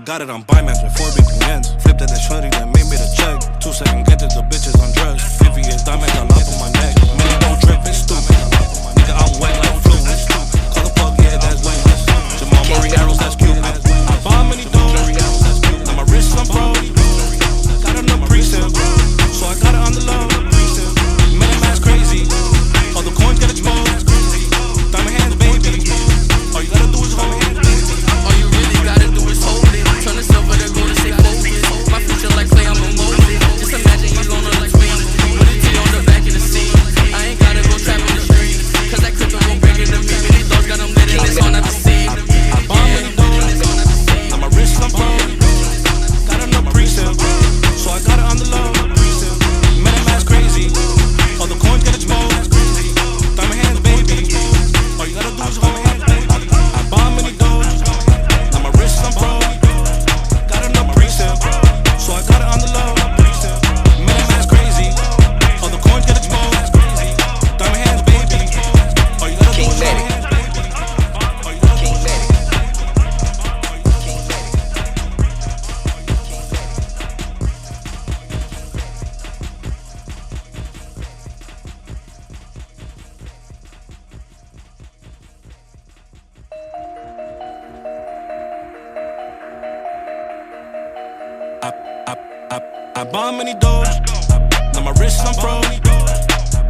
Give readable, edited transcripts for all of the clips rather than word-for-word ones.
Got it on Binance with 4 VPNs. Flipped at the shorty that made me the check. 2 second catches, the bitches on drugs. 50 years diamonds all up on my neck. Nigga don't drip, it's stupid. Nigga, I'm wet like fluid. Call the plug, yeah, that's weightless. Jamal Murray arrows, that's Cupid. I bomb many doors. Now my wrist on pro. Got enough pre-sale, so I got it on the low. MiniMax crazy. All the coins get exposed. Diamond hands, baby. All you gotta do is hold it. All you really gotta do is hold it. Turn the silver to gold and stay focused. My future like clay, I'm a molded. Just imagine you loner like me. With a T on the back of the seat. I ain't gotta go trap in the street, cause that crypto won't break into me. MiniDOGE got them lit and it's on at the seed. I bomb MiniDOGE. Now my wrist on pro. Got enough pre-sale, so I got it on the low. MiniMax crazy. All the coins get exposed. Diamond hands, baby. All you gotta do is hold it. I bomb MiniDOGE. Now my wrist on pro. Got enough pre-sale, so I got it on the low. MiniMax crazy. All the coins get exposed. Diamond hands, baby. All you gotta do is hold it. I bomb MiniDOGE. Now my wrist on pro.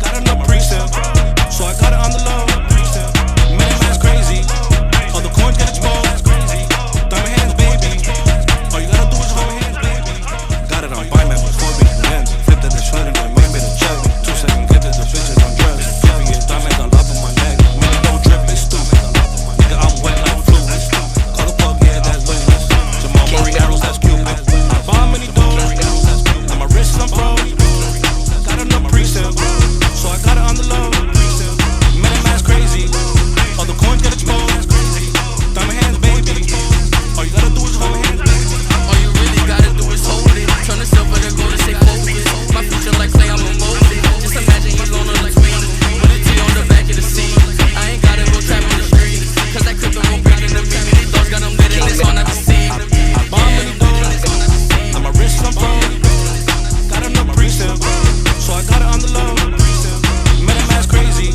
Got enough pre-sale, so I got it on the low. MiniMax crazy. All the coins get exposed. Diamond hands, baby. All you gotta do is hold it. Got it on Binance with 4 VPNs. Flipped at the shorty that made me the check. 2 second catches, the bitches on drugs. 50 years diamonds all up on my neck. Nigga don't drip, it's stupid. Nigga, I'm wet like fluid. Call the plug, yeah, that's weightless. Jamal Murray arrows, that's Cupid. I bomb MiniDOGE. Now my wrist on pro. Got enough pre-sale, so I got it on the low. MiniMax crazy. All the coins get exposed. Diamond hands, baby. All you gotta do is hold it. All you really gotta do is hold it. Turn the silver to gold and stay focused. My future like clay, I'm a molded. Just imagine you loner like me. With a T on the back of the seat. I ain't gotta go trap in the street, cause that crypto won't break into me. MiniDOGE got them lit and it's on at the seed. I bomb MiniDOGE. Now my wrist on pro. Got enough pre-sale, so I got it on the low. MiniMax crazy.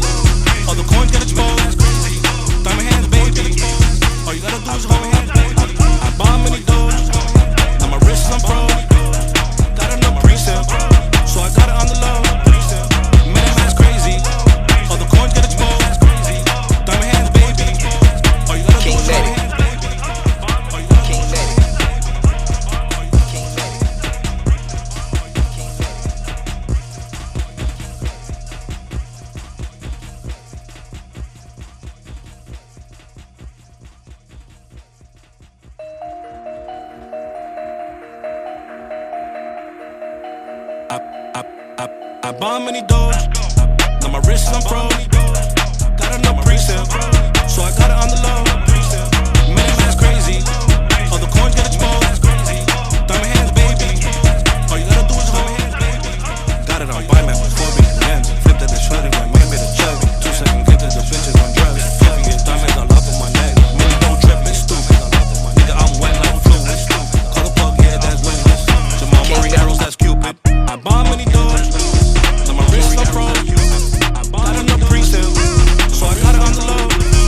All the coins get exposed. Diamond hands, baby. All you gotta do is hold it. I bomb MiniDOGE. Now my wrist on pro. Got enough pre-sale, so I got it on the low. MiniMax crazy. All the coins get exposed. Diamond hands, baby. All you gotta do is hold it. I bomb MiniDOGE. Now my wrist on pro. Got enough pre-sale, so I got it on the low. MiniMax crazy. All the coins get exposed. Diamond hands, baby. All you gotta do is hold it. Got it on Binance with 4 VPNs. Flipped at the shorty that made me the check. 2 second catches, the bitches on drugs. 50 years diamonds all up on my neck. Nigga don't drip, it's stupid. Nigga, I'm wet like fluid. Call the plug, yeah, that's weightless. Jamal Murray arrows, that's Cupid. I bomb MiniDOGE. Now my wrist on pro. Got enough pre-sale, so I got it on the low.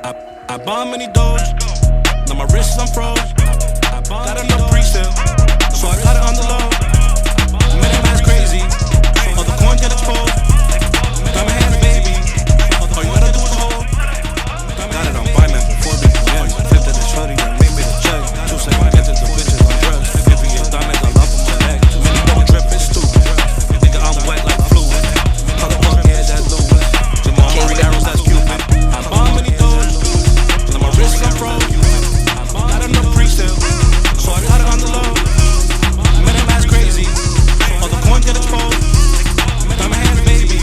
I bought many Doge, now my wrist is unfroze. Got enough pre-sale, so I got it on the low. MiniMax crazy, all the coins get exposed. Got my hands, baby, all you gotta do is hold. Got it on Binance before BPN. Flipped at the shorty that made me the check. 2 seconds get into bitches on drugs. If he gets diamonds, I love on my neck. Too many don't drip, it's stupid. Nigga, I'm wet like fluid. Call the punk, yeah, that's Louis. Jamal Murray arrows, that's Cupid. I bought many Doge, now my wrist is unfroze. Got enough pre-sale, so I got it on the low. MiniMax crazy, all the coins get exposed. Got my hands, baby,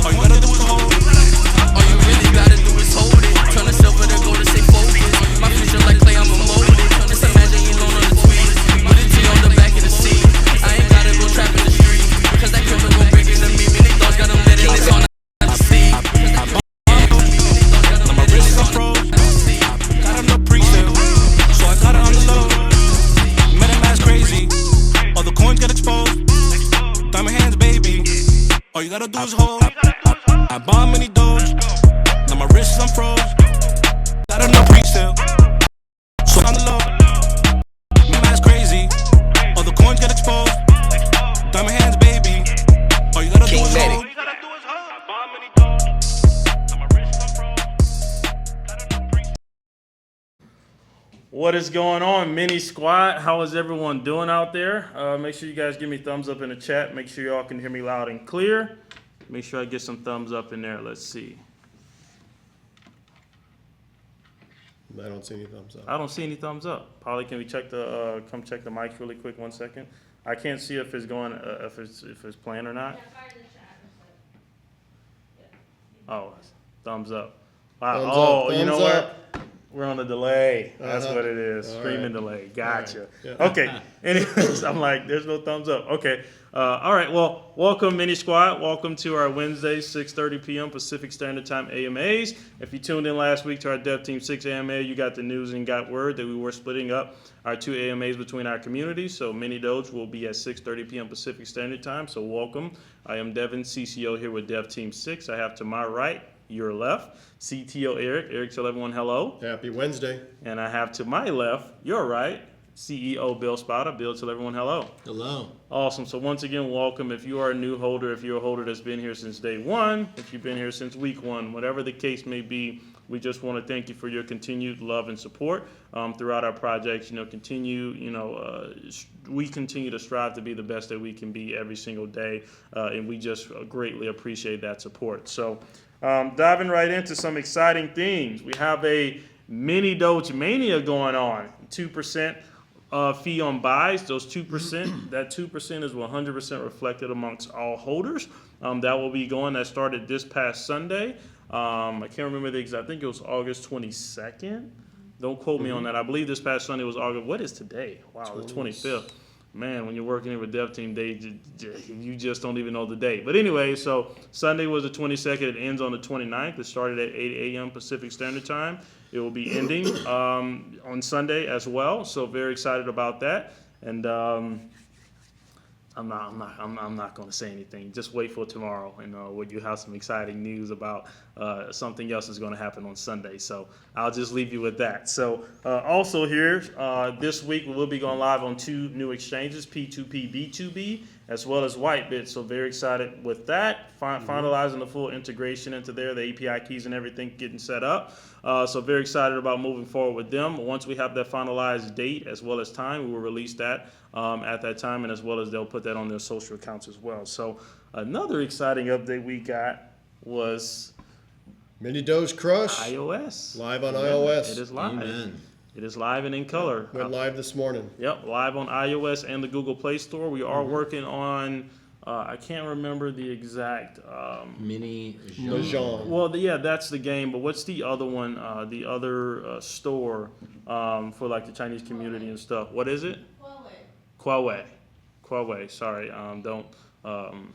all you gotta do is hold. All you really gotta do is hold it. Turn the silver to gold to stay focused. My future like clay, I'm molded. Just imagine you alone on the tweet with a T on the back of the seat. I ain't gotta go trap in the street, cause that crib gon' break into me. MiniDOGE got them letting this on the sea. Now my wrist is unfroze. Got enough pre-sale, so I got it on the low. MiniMax crazy, all the coins get exposed. Got my hands, baby, all you gotta do is hold. I bought many Doge, now my wrist is unfroze. Got enough pre-sale, so on the low. MiniMax crazy, all the coins get exposed. Got my hands, baby, all you gotta do is hold. I bought many Doge, now my wrist is unfroze. Got enough pre-sale. What is going on, Mini Squad? How is everyone doing out there? Make sure you guys give me thumbs up in the chat. Make sure y'all can hear me loud and clear. Make sure I get some thumbs up in there. Let's see. I don't see any thumbs up. I don't see any thumbs up. Polly, can we check the come check the mics really quick? 1 second. I can't see if it's going if it's playing or not. Oh, thumbs up. Wow. Thumbs Oh, up, you know thumbs what? We're on a delay. That's Uh-huh. what it is. All Streaming right. delay. Gotcha. All right. Okay. Anyways, I'm like, there's no thumbs up. Okay. All right. Well, welcome, Mini Squad. Welcome to our Wednesday, 6:30 p.m. Pacific Standard Time AMAs. If you tuned in last week to our Dev Team 6 AMA, you got the news and got word that we were splitting up our 2 AMAs between our communities. So MiniDOGE will be at 6:30 p.m. Pacific Standard Time. So welcome. I am Devin, CCO here with Dev Team 6. I have to my right, your left, CTO Eric. Eric, tell everyone hello. Happy Wednesday. And I have to my left, your right, CEO Bill Spada. Bill, tell everyone hello. Hello. Awesome. So once again, welcome. If you are a new holder, if you're a holder that's been here since day one, if you've been here since week one, whatever the case may be, we just want to thank you for your continued love and support throughout our projects. We continue to strive to be the best that we can be every single day, and we just greatly appreciate that support. So diving right into some exciting things, we have a MiniDOGE mania going on. 2% fee on buys. Those 2%, that 2% is 100% reflected amongst all holders. That will be going. That started this past Sunday. I can't remember the exact. I think it was August 22nd. Don't quote me on that. I believe this past Sunday was August. What is today? Wow, the 25th. Man, when you're working here with Dev Team, you just don't even know the date. But anyway, so Sunday was the 22nd. It ends on the 29th. It started at 8 a.m. Pacific Standard Time. It will be ending on Sunday as well. So very excited about that. And I'm not going to say anything. Just wait for tomorrow, and when you have some exciting news about something else is going to happen on Sunday. So I'll just leave you with that. So also here this week we will be going live on 2 new exchanges, P2P, B2B, as well as Whitebit. So very excited with that. Finalizing the full integration into there, the API keys and everything getting set up. So very excited about moving forward with them. Once we have that finalized date as well as time, we will release that at that time, and as well as they'll put that on their social accounts as well. So another exciting update we got was MiniDOGE Crush. iOS. Live on iOS. It is live. Amen. It is live and in color. Went live this morning. Yep, live on iOS and the Google Play Store. We are working on, I can't remember the exact. Mahjong. Well, yeah, that's the game. But what's the other one? The other store for like the Chinese community and stuff. What is it? Huawei. Sorry. Don't.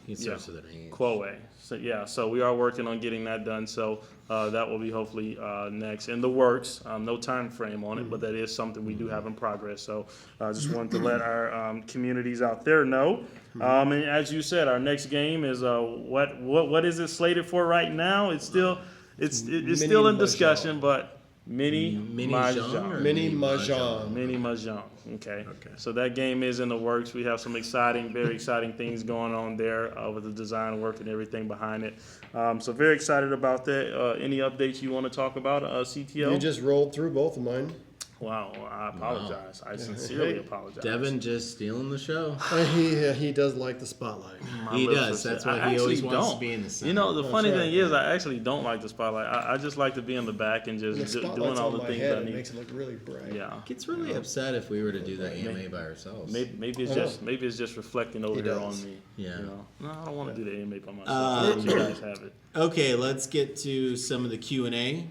He starts with an H. Huawei. So yeah, so we are working on getting that done. So that will be hopefully next in the works. No time frame on it, but that is something we do have in progress. So I just wanted to let our communities out there know. And as you said, our next game is what is it slated for right now? It's still It's Mini still in Mahjong. discussion, but Mini Mahjong or Mini Mahjong? Mahjong. Mini Mahjong. Okay. Okay. So that game is in the works. We have some very exciting things going on there with the design work and everything behind it. So very excited about that. Any updates you want to talk about, CTO? You just rolled through both of mine. Wow. I apologize. I sincerely apologize. Devin just stealing the show. He does like the spotlight. He lips does. are That's set. why I he always actually wants don't. to be in the center. You know, the funny right. thing is, I actually don't like the spotlight. I just like to be in the back and The just doing spotlight's all on the my things head. I It need. makes it look really bright. Yeah. Gets really upset if we were to do that AMA by ourselves. Maybe it's just reflecting over He here does. on me. Yeah. You know? No, I don't want to do the AMA by myself. I'll let you guys have it. Okay, let's get to some of the Q&A.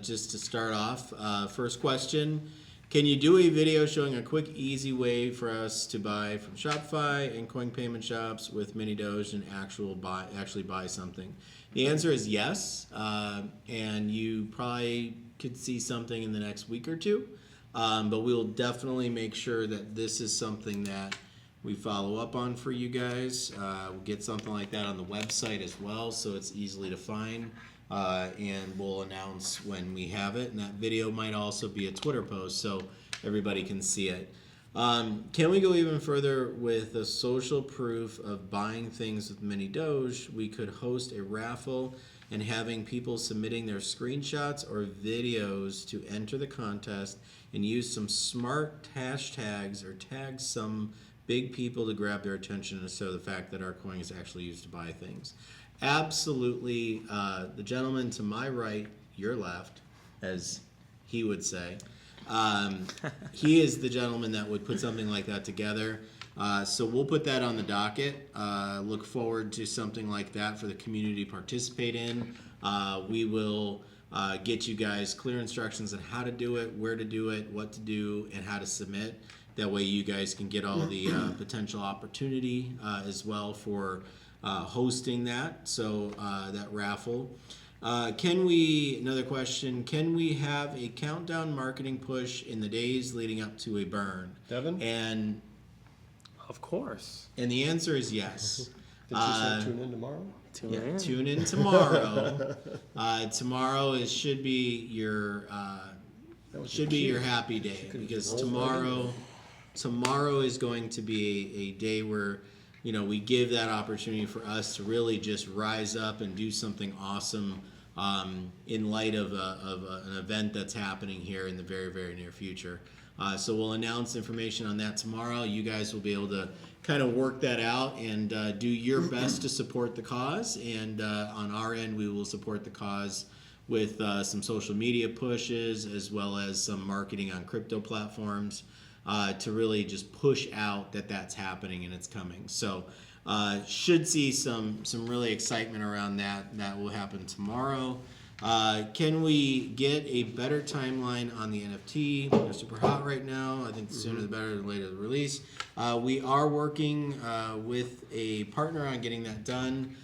Just to start off, first question. Can you do a video showing a quick, easy way for us to buy from Shopify and coin payment shops with MiniDoge and actually buy something? The answer is yes, and you probably could see something in the next week or two, but we'll definitely make sure that this is something that we follow up on for you guys. We'll get something like that on the website as well, so it's easily to find. And we'll announce when we have it, and that video might also be a Twitter post so everybody can see it. Can we go even further with a social proof of buying things with MiniDoge? We could host a raffle and having people submitting their screenshots or videos to enter the contest and use some smart hashtags or tag some big people to grab their attention and show the fact that our coin is actually used to buy things. Absolutely. The gentleman to my right, your left, as he would say, he is the gentleman that would put something like that together. So we'll put that on the docket. Look forward to something like that for the community to participate in. We will get you guys clear instructions on how to do it, where to do it, what to do, and how to submit. That way you guys can get all the potential opportunity as well for hosting that, so that raffle. Another question, can we have a countdown marketing push in the days leading up to a burn? Devin? And Of course. the answer is yes. Did you say tune in tomorrow? Tune in tomorrow. Tomorrow should be your happy day, because tomorrow is going to be a day where we give that opportunity for us to really just rise up and do something awesome in light of an event that's happening here in the very, very near future. So we'll announce information on that tomorrow. You guys will be able to kind of work that out and do your best to support the cause. And on our end, we will support the cause with some social media pushes as well as some marketing on crypto platforms. To really just push out that that's happening and it's coming. So should see some really excitement around that. That will happen tomorrow. Can we get a better timeline on the NFT? They're super hot right now. I think the sooner the better, the later the release. We are working with a partner on getting that done.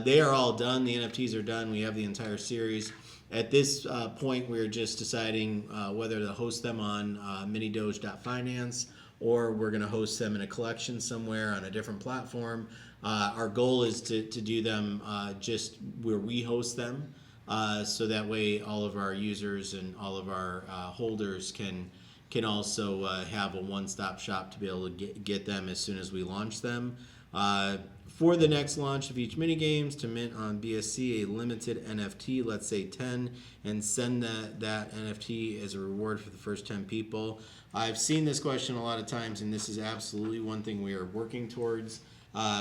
They are all done. The NFTs are done. We have the entire series. At this point, we're just deciding whether to host them on MiniDOGE.Finance or we're going to host them in a collection somewhere on a different platform. Our goal is to do them just where we host them, so that way all of our users and all of our holders can also have a one-stop shop to be able to get them as soon as we launch them. For the next launch of each minigames, to mint on BSC a limited NFT, let's say 10, and send that NFT as a reward for the first 10 people. I've seen this question a lot of times, and this is absolutely one thing we are working towards.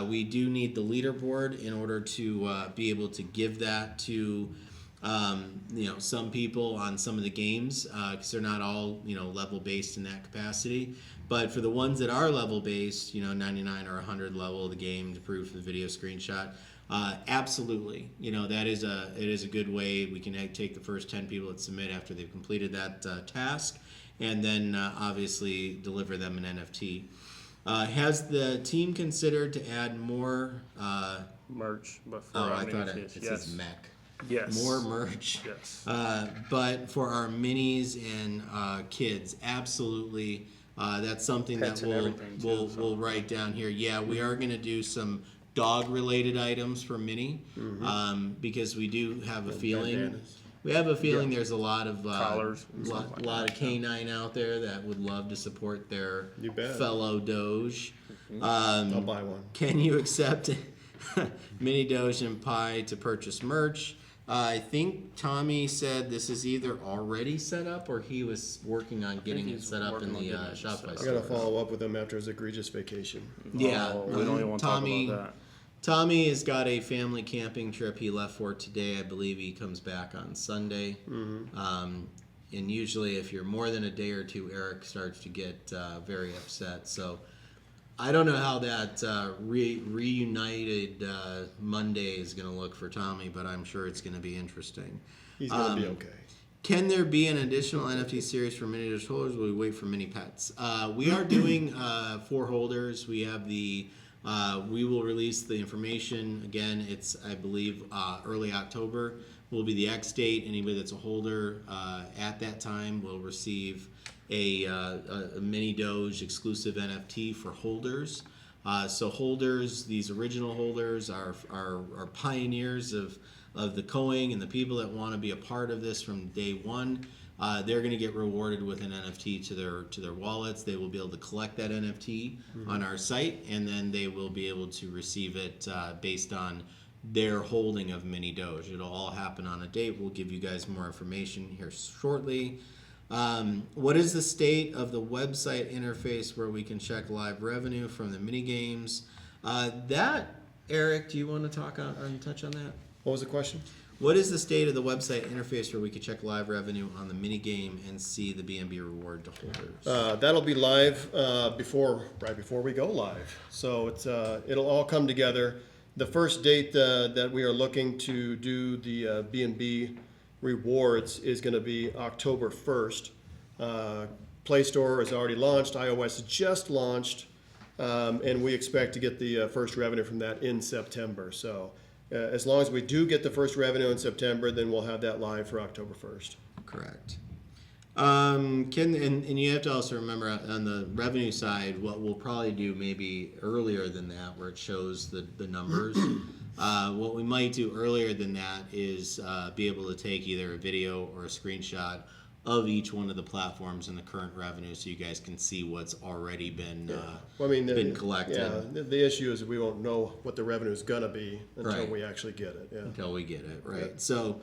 We do need the leaderboard in order to be able to give that to some people on some of the games, because they're not all level based in that capacity. But for the ones that are level based, 99 or 100 level of the game to prove for the video screenshot, absolutely. It is a good way. We can take the first 10 people that submit after they've completed that task, and then obviously deliver them an NFT. Has the team considered to add more Merch, but for I thought it says mech. Yes. More merch. Yes. But for our minis and kids, absolutely. That's something Pets that and everything, too, we'll write down here. Yeah, we are going to do some dog-related items for Mini, because we do have a feeling. We have a feeling there's a lot of Collars and lot stuff like of canine out there that would love to support their You bet. fellow Doge. I'll buy one. Can you accept Mini Doge and Pi to purchase merch? I think Tommy said this is either already set up or he was working on getting it he's set up in working on the getting it set Shopify up. I gotta store. follow up with him after his egregious vacation. Yeah, Oh, we don't even want to talk about that. Tommy has got a family camping trip he left for today. I believe he comes back on Sunday. And usually, if you're more than a day or two, Eric starts to get very upset. So I don't know how that reunited Monday is going to look for Tommy, but I'm sure it's going to be interesting. He's gonna be okay. Can there be an additional NFT series for MiniDOGE holders? Will we wait for MiniPets? We are doing for holders. We have the. We will release the information again. It's I believe early October will be the X date. Anybody that's a holder at that time will receive a MiniDOGE exclusive NFT for holders. So holders, these original holders are pioneers of the coin, and the people that want to be a part of this from day one. They're going to get rewarded with an NFT to their wallets. They will be able to collect that NFT on our site, and then they will be able to receive it based on their holding of MiniDOGE. It'll all happen on a date. We'll give you guys more information here shortly. What is the state of the website interface where we can check live revenue from the mini games? That, Eric, do you want to touch on that? What was the question? What is the state of the website interface where we can check live revenue on the mini game and see the BNB reward to holders? That'll be live right before we go live. So it'll all come together. The first date that we are looking to do the BNB rewards is going to be October 1st. Play Store is already launched. iOS just launched, and we expect to get the first revenue from that in September. So as long as we do get the first revenue in September, then we'll have that live for October 1st. Correct. And you have to also remember on the revenue side, what we'll probably do maybe earlier than that, where it shows the numbers. What we might do earlier than that is be able to take either a video or a screenshot of each one of the platforms and the current revenue, so you guys can see what's already been been collected. Yeah, the issue is we won't know what the revenue is gonna be until Right. we actually get it. Yeah. Until we get it, right? Yeah. So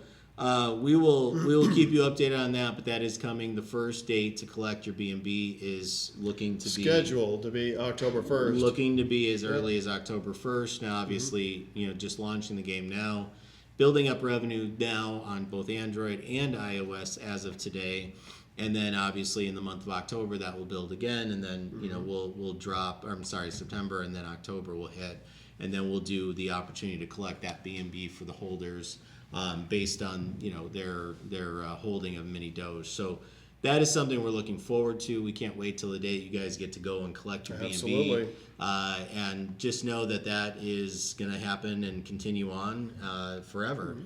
we will keep you updated on that, but that is coming. The first date to collect your BNB is looking to be Scheduled to be October 1st. looking to be as early as October 1st. Now, obviously, just launching the game now, building up revenue now on both Android and iOS as of today, and then obviously in the month of October that will build again, and then we'll drop. Or, I'm sorry, September, and then October will hit, and then we'll do the opportunity to collect that BNB for the holders based on their holding of MiniDOGE. So that is something we're looking forward to. We can't wait till the day you guys get to go and collect your Absolutely. BNB. And just know that is going to happen and continue on forever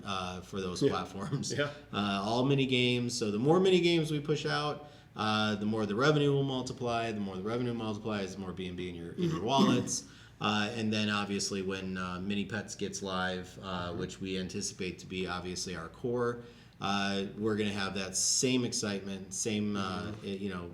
for those platforms. Yeah. All mini games. So the more mini games we push out, the more the revenue will multiply. The more the revenue multiplies, the more BNB in your wallets. And then obviously when MiniPets gets live, which we anticipate to be obviously our core, we're going to have that same excitement, same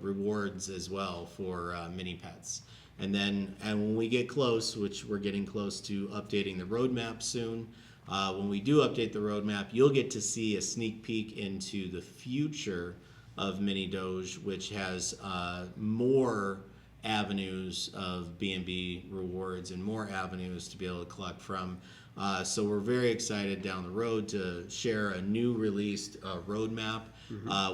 rewards as well for MiniPets. And when we get close, which we're getting close to updating the roadmap soon, when we do update the roadmap, you'll get to see a sneak peek into the future of MiniDOGE, which has more avenues of BNB rewards and more avenues to be able to collect from. So we're very excited down the road to share a new released roadmap.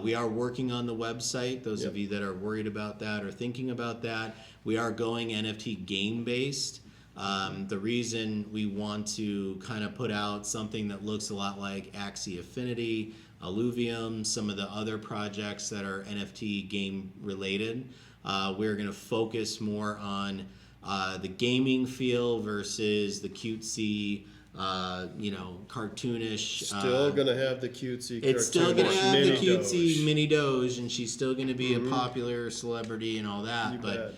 We are working on the website. Those of you that are worried about that or thinking about that, we are going NFT game based. The reason we want to kind of put out something that looks a lot like Axie Affinity, Alluvium, some of the other projects that are NFT game related. We're going to focus more on the gaming feel versus the cutesy, cartoonish. Still gonna have the cutesy. It's still gonna cartoonish have the MiniDOGE. cutesy MiniDOGE, and she's still gonna be a popular celebrity and all that. You But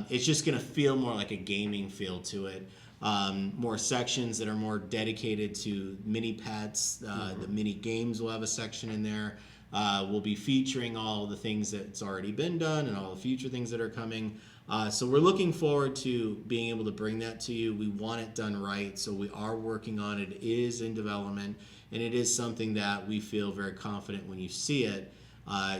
it's just gonna feel more like a gaming feel to it. more sections that are more dedicated to MiniPets. The MiniGames will have a section in there. We'll be featuring all the things that's already been done and all the future things that are coming. So we're looking forward to being able to bring that to you. We want it done right, so we are working on it. It is in development, and it is something that we feel very confident when you see it.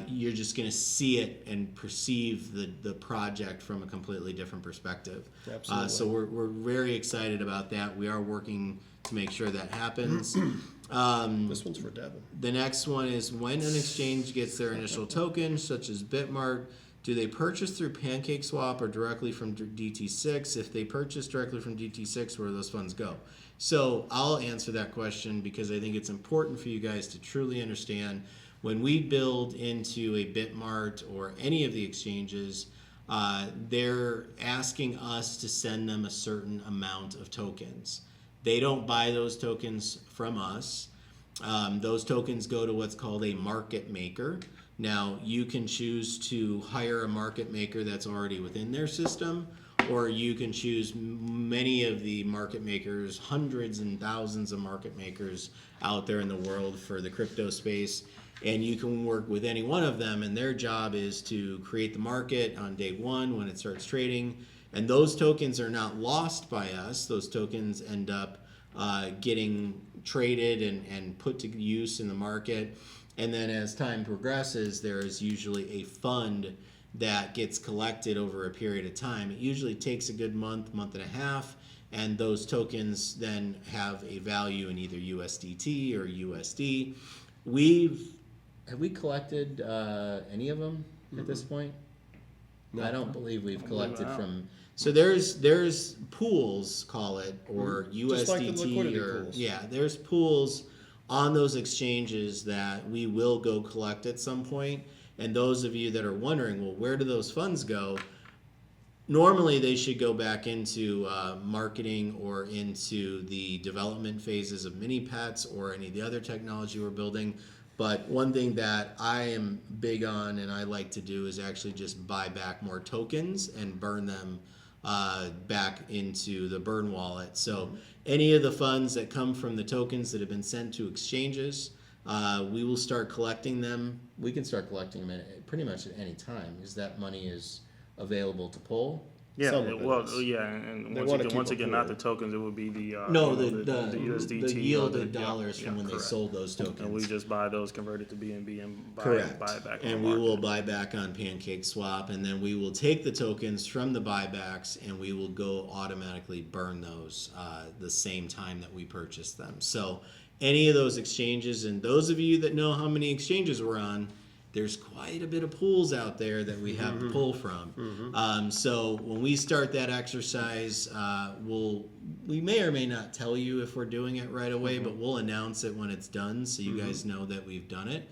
You're just going to see it and perceive the project from a completely different perspective. Absolutely. So we're very excited about that. We are working to make sure that happens. This one's for Devin. The next one is when an exchange gets their initial token, such as Bitmart, do they purchase through PancakeSwap or directly from DT6? If they purchase directly from DT6, where do those funds go? So I'll answer that question because I think it's important for you guys to truly understand when we build into a Bitmart or any of the exchanges, they're asking us to send them a certain amount of tokens. They don't buy those tokens from us. Those tokens go to what's called a market maker. Now, you can choose to hire a market maker that's already within their system, or you can choose many of the market makers, hundreds and thousands of market makers out there in the world for the crypto space, and you can work with any one of them, and their job is to create the market on day one when it starts trading, and those tokens are not lost by us. Those tokens end up getting traded and put to use in the market. And then as time progresses, there is usually a fund that gets collected over a period of time. It usually takes a good month and a half, and those tokens then have a value in either USDT or USD. Have we collected any of them at this point? No. I don't believe we've collected from. So there's pools, call it, or USDT, just like the liquidity pools. Yeah, there's pools on those exchanges that we will go collect at some point. And those of you that are wondering, well, where do those funds go? Normally, they should go back into marketing or into the development phases of MiniPets or any of the other technology we're building. But one thing that I am big on and I like to do is actually just buy back more tokens and burn them back into the burn wallet. So any of the funds that come from the tokens that have been sent to exchanges, we will start collecting them. We can start collecting them at pretty much at any time because that money is available to pull. Yeah, and once again, not the tokens. It would be the the USDT, the yielded dollars from when correct. they sold those tokens. And we just buy those, convert it to BNB, and buy it back. And we will buy back on PancakeSwap, and then we will take the tokens from the buybacks, and we will go automatically burn those the same time that we purchase them. So any of those exchanges, and those of you that know how many exchanges we're on, there's quite a bit of pools out there that we have to pull from. So when we start that exercise, we may or may not tell you if we're doing it right away, but we'll announce it when it's done so you guys know that we've done it.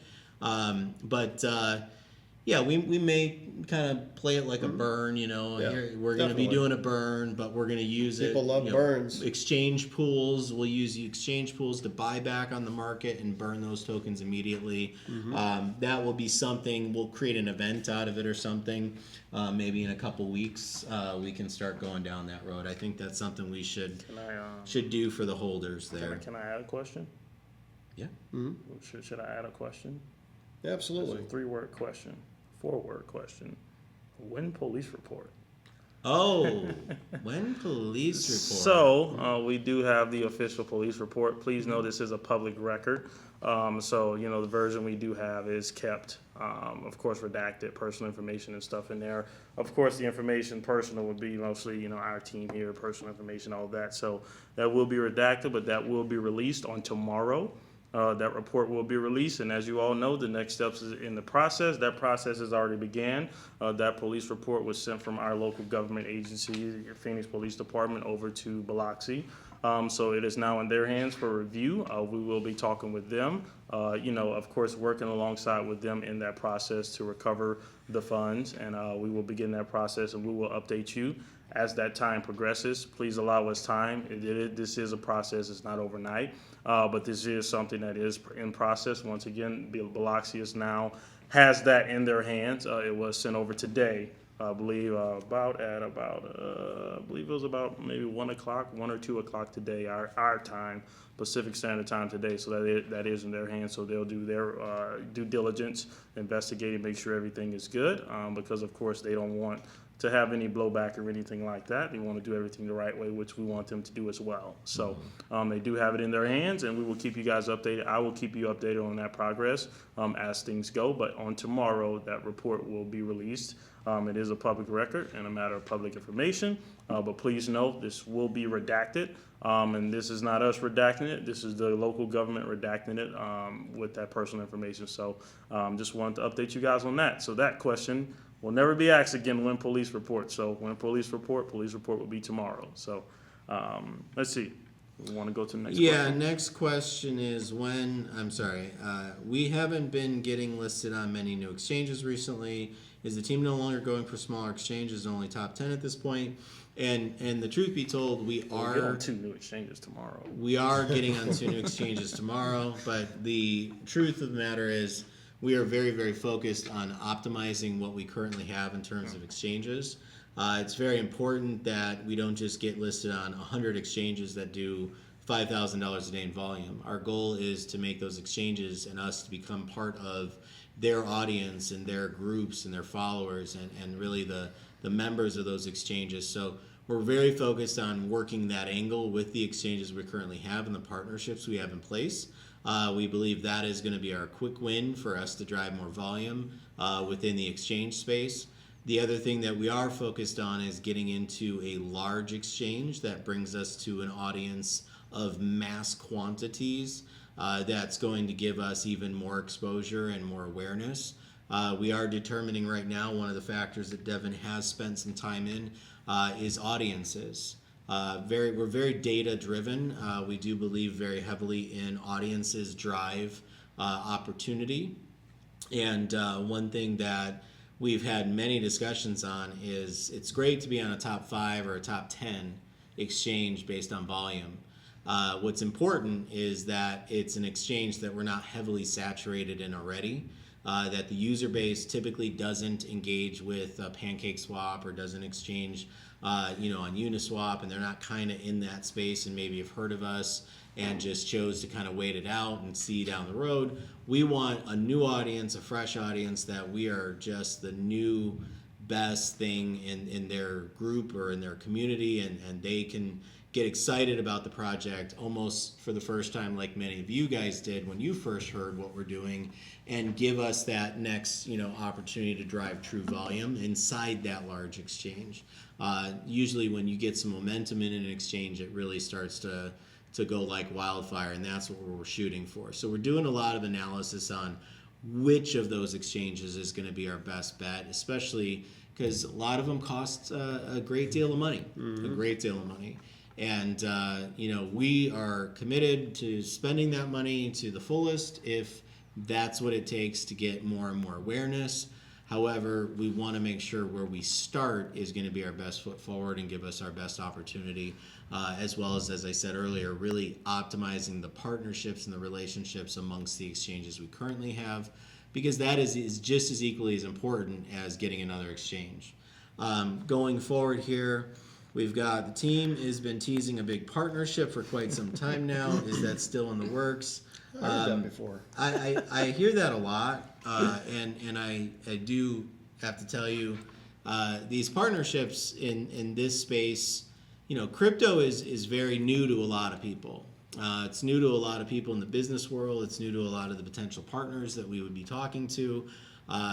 Yeah, we may kind of play it like a burn, Here, we're going to be doing a burn, but we're going to use People love burns. Exchange pools. We'll use the exchange pools to buy back on the market and burn those tokens immediately. That will be something. We'll create an event out of it or something. Maybe in a couple weeks, we can start going down that road. I think that's something we should do for the holders there. Can I add a question? Yeah. Should I add a question? Absolutely. It's a 3-word question, 4-word question. When police report? Oh, when police report? So we do have the official police report. Please know this is a public record. So the version we do have is kept, of course, redacted personal information and stuff in there. Of course, the information personal would be mostly, our team here, personal information, all that. So that will be redacted, but that will be released on tomorrow. That report will be released, and as you all know, the next steps is in the process. That process has already began. That police report was sent from our local government agency, Phoenix Police Department, over to Biloxi. So it is now in their hands for review. We will be talking with them, of course, working alongside with them in that process to recover the funds, and we will begin that process, and we will update you as that time progresses. Please allow us time. This is a process. It's not overnight, but this is something that is in process. Once again, Biloxi has that in their hands. It was sent over today I believe I believe it was about maybe 1 or 2 o'clock today, our time, Pacific Standard Time today. So that is in their hands. So they'll do their due diligence, investigate, and make sure everything is good. Because of course they don't want to have any blowback or anything like that. They want to do everything the right way, which we want them to do as well. So they do have it in their hands, and we will keep you guys updated. I will keep you updated on that progress as things go. But on tomorrow, that report will be released. It is a public record and a matter of public information. But please note, this will be redacted. And this is not us redacting it. This is the local government redacting it with that personal information. So just wanted to update you guys on that. So that question will never be asked again when police report. So when police report will be tomorrow. So let's see. We want to go to the next question. Yeah, next question is we haven't been getting listed on many new exchanges recently. Is the team no longer going for smaller exchanges, only top 10 at this point? And the truth be told, we'll get on 2 new exchanges tomorrow. We are getting on 2 new exchanges tomorrow, but the truth of the matter is we are very, very focused on optimizing what we currently have in terms of exchanges. It's very important that we don't just get listed on 100 exchanges that do $5,000 a day in volume. Our goal is to make those exchanges and us to become part of their audience and their groups and their followers and really the members of those exchanges. So we're very focused on working that angle with the exchanges we currently have and the partnerships we have in place. We believe that is going to be our quick win for us to drive more volume within the exchange space. The other thing that we are focused on is getting into a large exchange that brings us to an audience of mass quantities that's going to give us even more exposure and more awareness. We are determining right now, one of the factors that Devin has spent some time in is audiences. We're very data driven. We do believe very heavily in audiences drive opportunity. And one thing that we've had many discussions on is it's great to be on a top 5 or a top 10 exchange based on volume. What's important is that it's an exchange that we're not heavily saturated in already, that the user base typically doesn't engage with PancakeSwap or doesn't exchange on Uniswap, and they're not kind of in that space and maybe have heard of us and just chose to kind of wait it out and see down the road. We want a new audience, a fresh audience, that we are just the new best thing in their group or in their community, and they can get excited about the project almost for the first time, like many of you guys did when you first heard what we're doing, and give us that next opportunity to drive true volume inside that large exchange. Usually when you get some momentum in an exchange, it really starts to go like wildfire, and that's what we're shooting for. So we're doing a lot of analysis on which of those exchanges is going to be our best bet, especially because a lot of them cost a great deal of money, And, we are committed to spending that money to the fullest if that's what it takes to get more and more awareness. However, we want to make sure where we start is going to be our best foot forward and give us our best opportunity, as well as I said earlier, really optimizing the partnerships and the relationships amongst the exchanges we currently have, because that is just as equally as important as getting another exchange. Going forward here, we've got the team has been teasing a big partnership for quite some time now. Is that still in the works? I heard that before. I hear that a lot, and I do have to tell you, these partnerships in this space, crypto is very new to a lot of people. It's new to a lot of people in the business world. It's new to a lot of the potential partners that we would be talking to.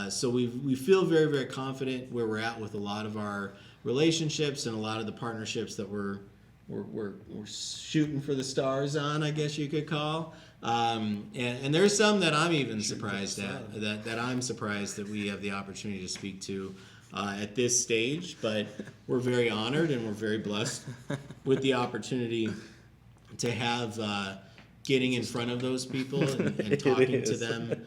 So we feel very, very confident where we're at with a lot of our relationships and a lot of the partnerships that we're shooting for the stars on, I guess you could call. And there's some that I'm even surprised at, that I'm surprised that we have the opportunity to speak to at this stage. But we're very honored and we're very blessed with the opportunity to have getting in front of those people and talking to them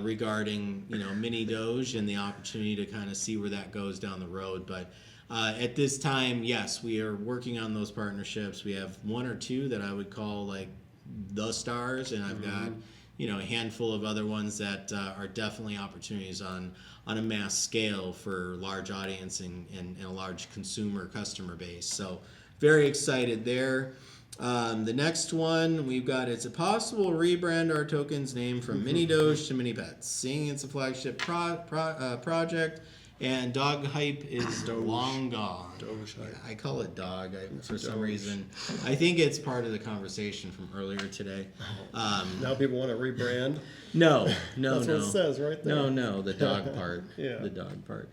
regarding MiniDOGE and the opportunity to kind of see where that goes down the road. But at this time, yes, we are working on those partnerships. We have 1 or 2 that I would call like the stars, and I've got a handful of other ones that are definitely opportunities on a mass scale for large audience and a large customer base. So very excited there. The next one we've got, it's a possible rebrand our token's name from MiniDOGE to MiniPets. Seeing it's a flagship project, and dog hype is long gone. Doge hype. I call it dog for some reason. I think it's part of the conversation from earlier today. Now people want to rebrand. No. That's what it says right there. No, the dog part. Yeah. The dog part.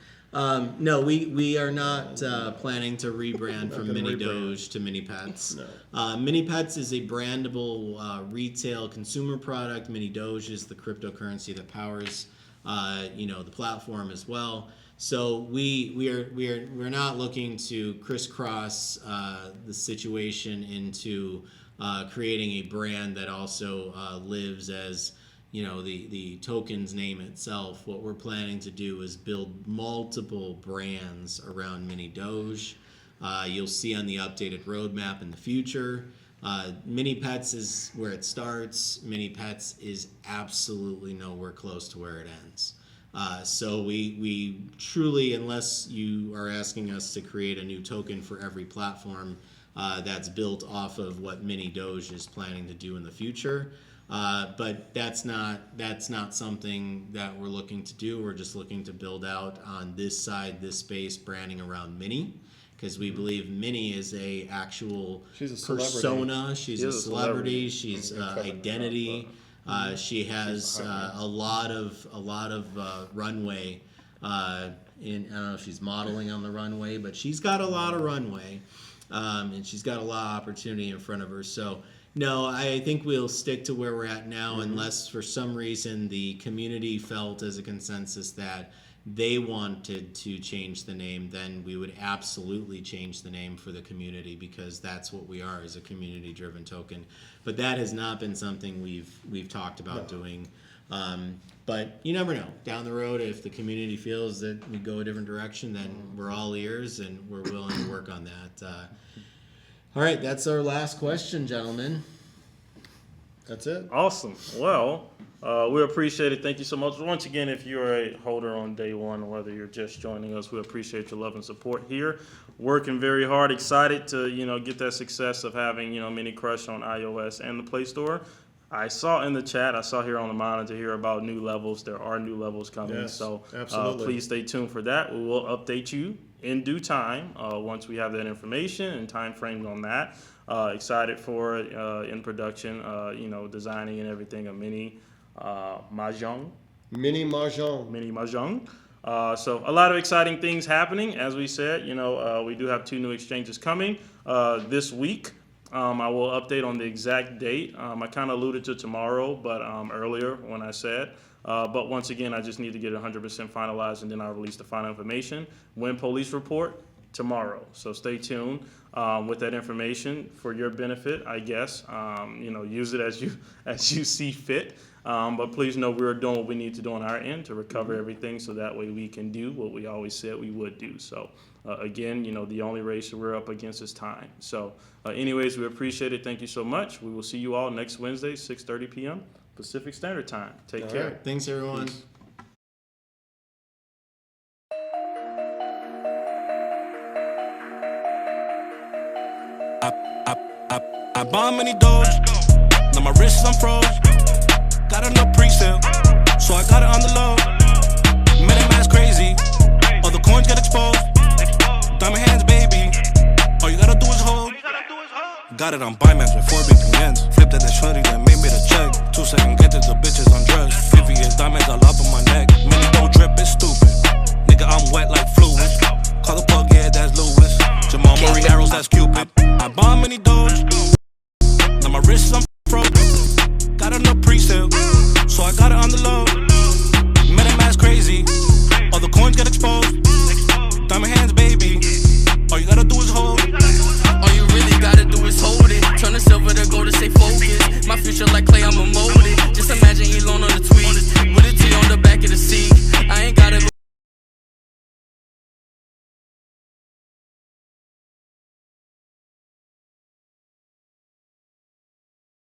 No, we are not planning to rebrand from MiniDOGE to MiniPets. No. MiniPets is a brandable retail consumer product. MiniDOGE is the cryptocurrency that powers the platform as well. So we're not looking to crisscross the situation into creating a brand that also lives as the token's name itself. What we're planning to do is build multiple brands around MiniDOGE. You'll see on the updated roadmap in the future. MiniPets is where it starts. MiniPets is absolutely nowhere close to where it ends. So we truly, unless you are asking us to create a new token for every platform that's built off of what MiniDOGE is planning to do in the future, but that's not something that we're looking to do. We're just looking to build out on this side, this space, branding around Mini, because we believe Mini is a actual persona. She's a celebrity. She's identity. She has a lot of runway. I don't know if she's modeling on the runway, but she's got a lot of runway, and she's got a lot of opportunity in front of her. So no, I think we'll stick to where we're at now, unless for some reason the community felt as a consensus that they wanted to change the name. Then we would absolutely change the name for the community, because that's what we are, as a community-driven token. But that has not been something we've talked about doing. But you never know. Down the road, if the community feels that we go a different direction, then we're all ears and we're willing to work on that. All right, that's our last question, gentlemen. That's it. Awesome. Well, we appreciate it. Thank you so much. Once again, if you're a holder on day one, or whether you're just joining us, we appreciate your love and support here. Working very hard, excited to get that success of having Mini Crush on iOS and the Play Store. I saw in the chat, I saw here on the monitor here about new levels. There are new levels coming, yes, so absolutely. Please stay tuned for that. We will update you in due time once we have that information and time frames on that. Excited for it in production, designing and everything, a mini mahjong. Mini mahjong. Mini mahjong. So a lot of exciting things happening. As we said, we do have 2 new exchanges coming this week. I will update on the exact date. I kind of alluded to tomorrow, but earlier when I said. But once again, I just need to get it 100% finalized, and then I'll release the final information. When police report, tomorrow. So stay tuned with that information for your benefit, I guess. Use it as you see fit. But please know we're doing what we need to do on our end to recover everything, so that way we can do what we always said we would do. So again, the only race that we're up against is time. So anyways, we appreciate it. Thank you so much. We will see you all next Wednesday, 6:30 p.m. Pacific Standard Time. Take care. Right. Thanks, everyone. Peace. I bought MiniDOGE, now my wrist is unfroze. Got enough pre-sale, so I got it on the low. MiniMax crazy, all the coins get exposed. Diamond hands, baby, all you gotta do is hold. Got it on Binance with 4 VPNs. Flipped at the shorty, then made me the check. 2 second get to the bitches on drugs. 50 years diamonds all up on my neck. MiniDOGE drip is stupid.